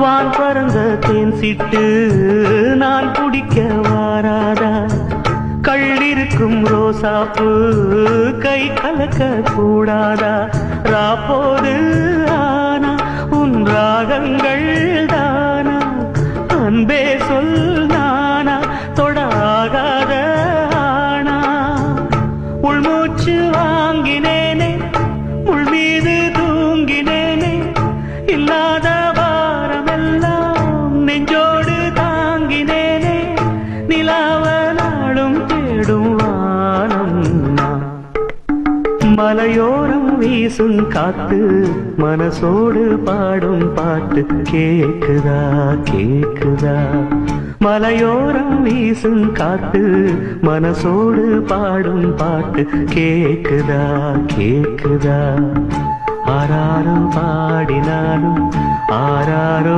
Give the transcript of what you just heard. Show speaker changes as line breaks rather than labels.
வான் பறந்த தேன் சிட்டு நான் குடிக்க வாராதா? கள்ளிருக்கும் ரோசாப்பு கை கலக்க கூடாதா? ராப்போது ஆனா உன் ராகங்கள் தானா? அன்பே சொல் நானா தொடாகாத ஆனா? உள்மூச்சு வாங்கினேனே உள் மீது தூங்கினேனே, இல்லாத பாரமெல்லாம் நெஞ்சோடு தாங்கினேனே, நிலாவ நாடும் தேடும் வானம் நான். மலையோரம் வீசும் காத்து மனசோடு பாடும் பாட்டு கேக்குதா கேக்குதா? மலையோரம் வீசும் காத்து மனசோடு பாடும் பாட்டு கேக்குதா கேக்குதா? ஆராரோ பாடினாலும் ஆராரோ